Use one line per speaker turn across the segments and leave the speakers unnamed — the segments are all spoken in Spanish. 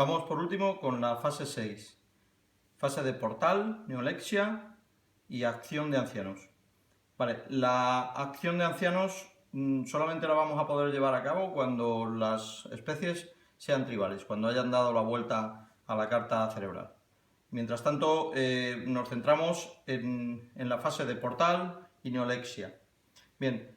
Vamos por último con la fase 6, fase de portal, neolexia y acción de ancianos. Vale, la acción de ancianos solamente la vamos a poder llevar a cabo cuando las especies sean tribales, cuando hayan dado la vuelta a la carta cerebral. Mientras tanto, nos centramos en la fase de portal y neolexia. Bien,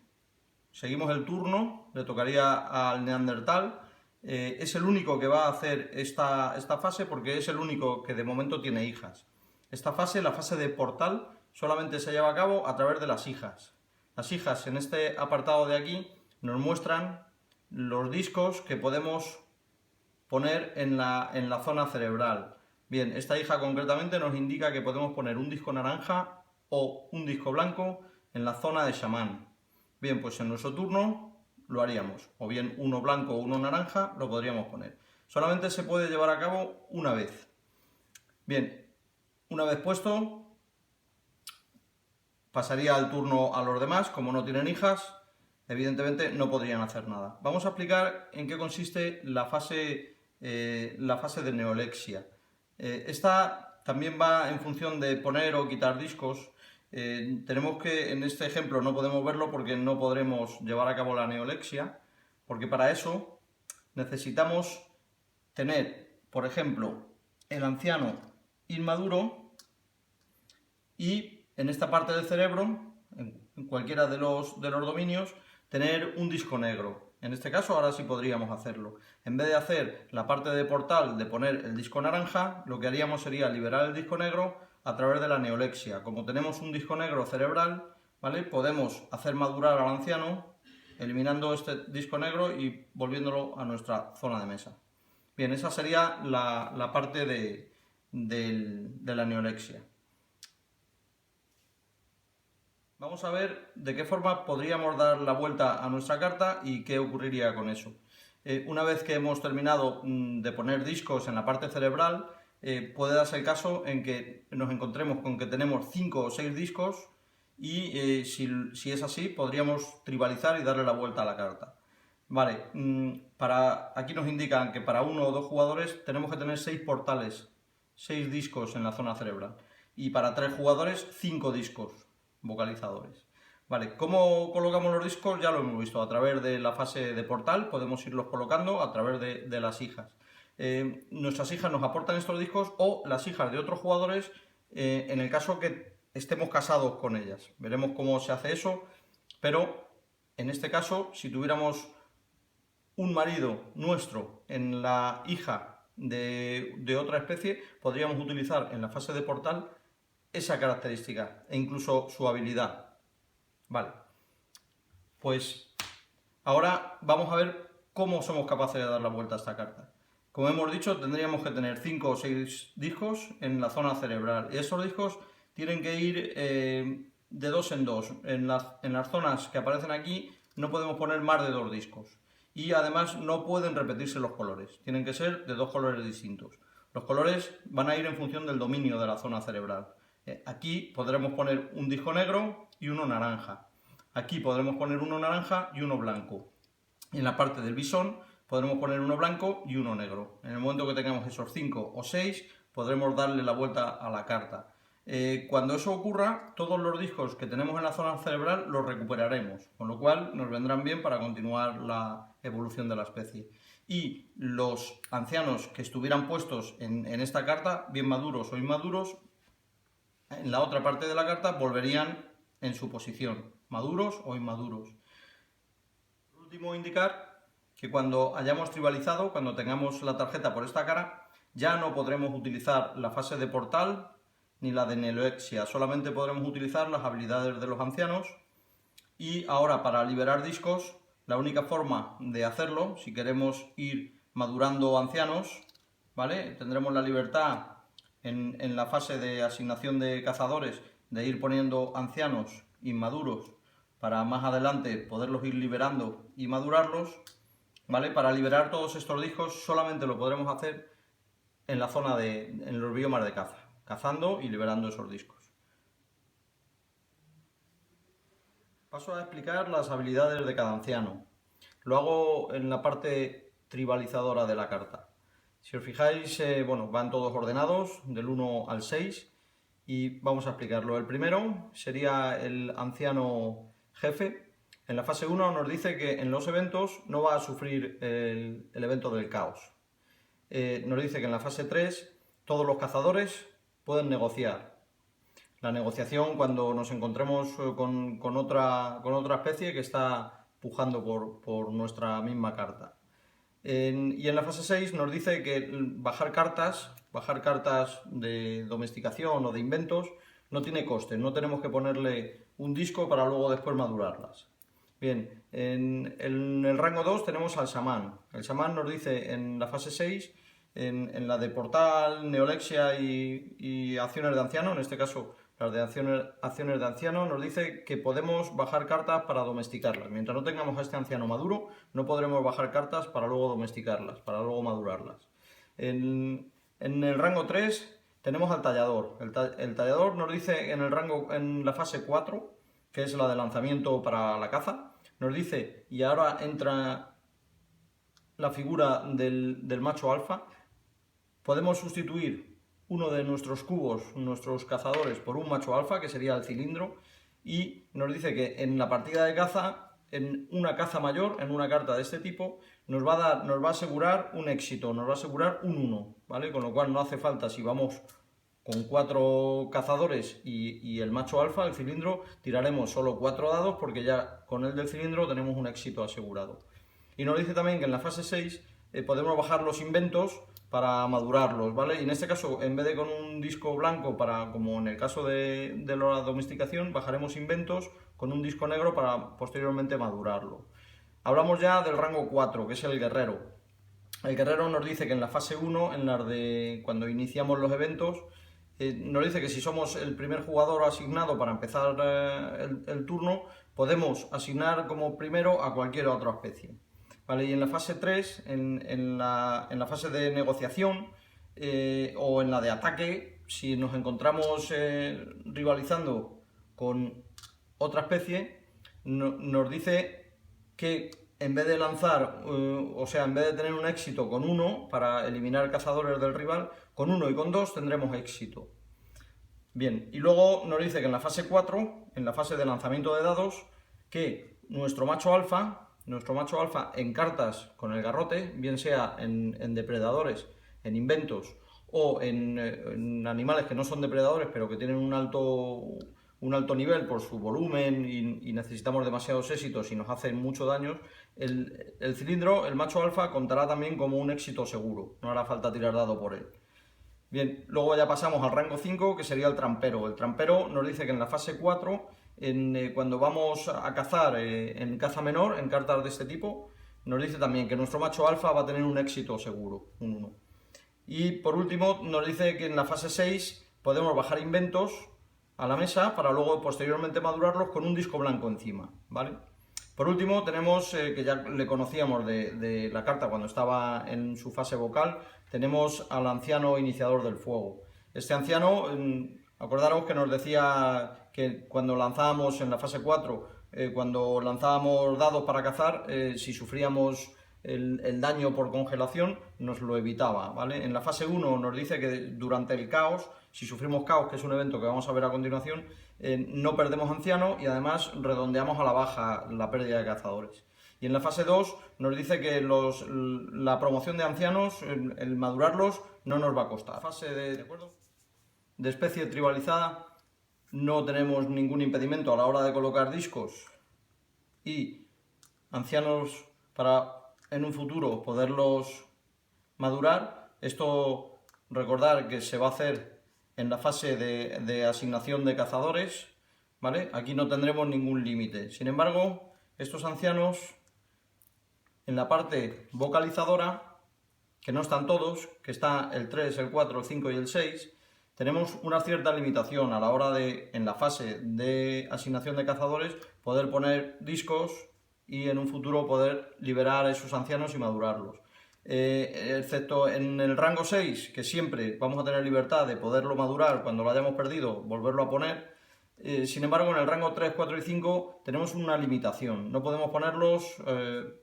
seguimos el turno, le tocaría al neandertal. Es el único que va a hacer esta fase porque es el único que de momento tiene hijas. Esta fase, la fase de portal, solamente se lleva a cabo a través de las hijas. Las hijas en este apartado de aquí nos muestran los discos que podemos poner en la zona cerebral. Bien, esta hija concretamente nos indica que podemos poner un disco naranja o un disco blanco en la zona de chamán. Bien, pues en nuestro turno lo haríamos, o bien uno blanco o uno naranja lo podríamos poner. Solamente se puede llevar a cabo una vez. Bien, una vez puesto, pasaría el turno a los demás, como no tienen hijas, evidentemente no podrían hacer nada. Vamos a explicar en qué consiste la fase de neolexia. Esta también va en función de poner o quitar discos. Tenemos que, en este ejemplo no podemos verlo porque no podremos llevar a cabo la neolexia, porque para eso necesitamos tener, por ejemplo, el anciano inmaduro y en esta parte del cerebro, en cualquiera de los dominios, tener un disco negro. En este caso ahora sí podríamos hacerlo. En vez de hacer la parte de portal de poner el disco naranja, lo que haríamos sería liberar el disco negro a través de la neolexia. Como tenemos un disco negro cerebral, ¿vale? Podemos hacer madurar al anciano eliminando este disco negro y volviéndolo a nuestra zona de mesa. Bien, esa sería la parte de la neolexia. Vamos a ver de qué forma podríamos dar la vuelta a nuestra carta y qué ocurriría con eso. Una vez que hemos terminado de poner discos en la parte cerebral, puede darse el caso en que nos encontremos con que tenemos 5 o 6 discos y si es así, podríamos tribalizar y darle la vuelta a la carta. Vale, aquí nos indican que para 1 o 2 jugadores tenemos que tener 6 portales, 6 discos en la zona cerebral. Y para 3 jugadores, 5 discos vocalizadores. Vale, ¿cómo colocamos los discos? Ya lo hemos visto, a través de la fase de portal podemos irlos colocando a través de las hijas. Nuestras hijas nos aportan estos discos o las hijas de otros jugadores en el caso que estemos casados con ellas. Veremos cómo se hace eso, pero en este caso, si tuviéramos un marido nuestro en la hija de otra especie, podríamos utilizar en la fase de portal esa característica e incluso su habilidad. Vale, pues ahora vamos a ver cómo somos capaces de dar la vuelta a esta carta. Como hemos dicho, tendríamos que tener 5 o 6 discos en la zona cerebral. Y esos discos tienen que ir de 2 en 2. En las zonas que aparecen aquí no podemos poner más de 2 discos. Y además no pueden repetirse los colores. Tienen que ser de 2 colores distintos. Los colores van a ir en función del dominio de la zona cerebral. Aquí podremos poner un disco negro y uno naranja. Aquí podremos poner uno naranja y uno blanco. En la parte del bisón podremos poner uno blanco y uno negro. En el momento que tengamos esos 5 o 6, podremos darle la vuelta a la carta. Cuando eso ocurra, todos los discos que tenemos en la zona cerebral los recuperaremos, con lo cual nos vendrán bien para continuar la evolución de la especie. Y los ancianos que estuvieran puestos en esta carta, bien maduros o inmaduros, en la otra parte de la carta volverían en su posición, maduros o inmaduros. Por último, indicar que cuando hayamos tribalizado, cuando tengamos la tarjeta por esta cara, ya no podremos utilizar la fase de portal ni la de neolexia, solamente podremos utilizar las habilidades de los ancianos. Y ahora, para liberar discos, la única forma de hacerlo, si queremos ir madurando ancianos, ¿vale? Tendremos la libertad en la fase de asignación de cazadores de ir poniendo ancianos inmaduros para más adelante poderlos ir liberando y madurarlos, ¿vale? Para liberar todos estos discos solamente lo podremos hacer en la zona en los biomas de caza, cazando y liberando esos discos. Paso a explicar las habilidades de cada anciano. Lo hago en la parte tribalizadora de la carta. Si os fijáis, bueno, van todos ordenados del 1 al 6 y vamos a explicarlo. El primero sería el anciano jefe. En la fase 1 nos dice que en los eventos no va a sufrir el evento del caos. Nos dice que en la fase 3 todos los cazadores pueden negociar. La negociación cuando nos encontremos con otra especie que está pujando por nuestra misma carta. Y en la fase 6 nos dice que bajar cartas de domesticación o de inventos no tiene coste, no tenemos que ponerle un disco para luego después madurarlas. Bien, en el rango 2 tenemos al chamán. El chamán nos dice en la fase 6, en la de portal, neolexia y acciones de anciano, en este caso las de acciones de anciano, nos dice que podemos bajar cartas para domesticarlas. Mientras no tengamos a este anciano maduro, no podremos bajar cartas para luego domesticarlas, para luego madurarlas. En el rango 3 tenemos al tallador. El tallador nos dice en la fase 4, que es la de lanzamiento para la caza, nos dice, y ahora entra la figura del macho alfa, podemos sustituir uno de nuestros cubos, nuestros cazadores, por un macho alfa, que sería el cilindro, y nos dice que en la partida de caza, en una caza mayor, en una carta de este tipo, nos va a asegurar un éxito, nos va a asegurar un 1, ¿vale? Con lo cual no hace falta, si vamos con 4 cazadores y el macho alfa, el cilindro, tiraremos solo 4 dados porque ya con el del cilindro tenemos un éxito asegurado. Y nos dice también que en la fase 6 podemos bajar los inventos para madurarlos, ¿vale? Y en este caso, en vez de con un disco blanco, como en el caso de la domesticación, bajaremos inventos con un disco negro para posteriormente madurarlo. Hablamos ya del rango 4, que es el guerrero. El guerrero nos dice que en la fase 1, en la de cuando iniciamos los eventos, nos dice que si somos el primer jugador asignado para empezar el turno, podemos asignar como primero a cualquier otra especie. ¿Vale? Y en la fase 3, en la fase de negociación o en la de ataque, si nos encontramos rivalizando con otra especie, nos dice que en vez de lanzar, en vez de tener un éxito con 1 para eliminar cazadores del rival, con 1 y con 2 tendremos éxito. Bien, y luego nos dice que en la fase 4, en la fase de lanzamiento de dados, que nuestro macho alfa en cartas con el garrote, bien sea en depredadores, en inventos o en animales que no son depredadores pero que tienen un alto nivel por su volumen y necesitamos demasiados éxitos y nos hacen mucho daño, el cilindro, el macho alfa, contará también como un éxito seguro, no hará falta tirar dado por él. Bien, luego ya pasamos al rango 5, que sería el trampero. El trampero nos dice que en la fase 4, cuando vamos a cazar en caza menor, en cartas de este tipo, nos dice también que nuestro macho alfa va a tener un éxito seguro, un 1. Y por último nos dice que en la fase 6 podemos bajar inventos a la mesa para luego posteriormente madurarlos con un disco blanco encima, ¿vale? Por último tenemos, que ya le conocíamos de la carta cuando estaba en su fase vocal, tenemos al anciano iniciador del fuego. Este anciano, acordaros que nos decía que cuando lanzábamos en la fase 4, cuando lanzábamos dados para cazar, si sufríamos el daño por congelación, nos lo evitaba, ¿vale? En la fase 1 nos dice que durante el caos, si sufrimos caos, que es un evento que vamos a ver a continuación, no perdemos anciano y además redondeamos a la baja la pérdida de cazadores. Y en la fase 2 nos dice que la promoción de ancianos, el madurarlos, no nos va a costar. Fase de especie tribalizada, no tenemos ningún impedimento a la hora de colocar discos y ancianos para en un futuro poderlos madurar. Esto, recordar que se va a hacer en la fase de asignación de cazadores, ¿vale? Aquí no tendremos ningún límite. Sin embargo, estos ancianos, en la parte vocalizadora, que no están todos, que está el 3, el 4, el 5 y el 6, tenemos una cierta limitación a la hora de, en la fase de asignación de cazadores, poder poner discos y en un futuro poder liberar a esos ancianos y madurarlos. Excepto en el rango 6, que siempre vamos a tener libertad de poderlo madurar cuando lo hayamos perdido, volverlo a poner. Sin embargo, en el rango 3, 4 y 5 tenemos una limitación. No podemos ponerlos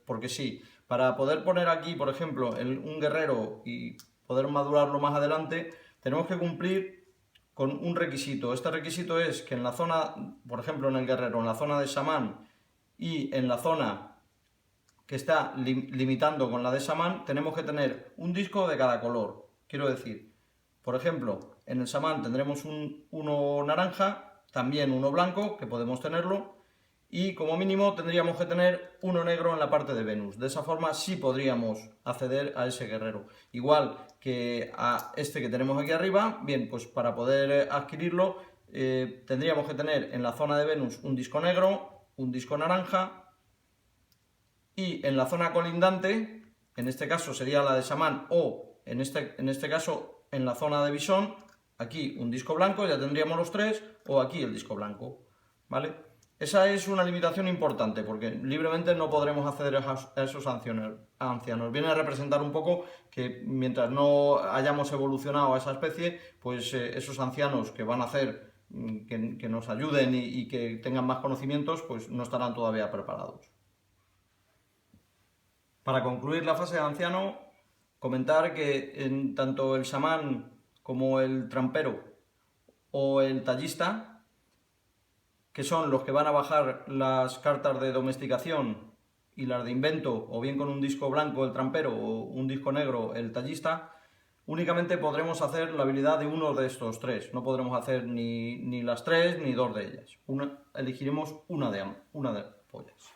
porque sí. Para poder poner aquí, por ejemplo, un guerrero y poder madurarlo más adelante, tenemos que cumplir con un requisito. Este requisito es que en la zona, por ejemplo en el guerrero, en la zona de Samán y en la zona que está limitando con la de Samán, tenemos que tener un disco de cada color. Quiero decir, por ejemplo, en el Samán tendremos uno naranja, también uno blanco, que podemos tenerlo, y como mínimo tendríamos que tener uno negro en la parte de Venus. De esa forma sí podríamos acceder a ese guerrero. Igual que a este que tenemos aquí arriba, bien, pues para poder adquirirlo tendríamos que tener en la zona de Venus un disco negro, un disco naranja, y en la zona colindante, en este caso sería la de Samán, o en este caso en la zona de Visón, aquí un disco blanco, ya tendríamos los tres, o aquí el disco blanco, ¿vale? Esa es una limitación importante, porque libremente no podremos acceder a esos ancianos. Viene a representar un poco que mientras no hayamos evolucionado a esa especie, pues esos ancianos que van a hacer que nos ayuden y que tengan más conocimientos, pues no estarán todavía preparados. Para concluir la fase de anciano, comentar que en tanto el samán como el trampero o el tallista, que son los que van a bajar las cartas de domesticación y las de invento, o bien con un disco blanco el trampero o un disco negro el tallista, únicamente podremos hacer la habilidad de uno de estos tres. No podremos hacer ni las tres ni dos de ellas. Elegiremos una de pollas.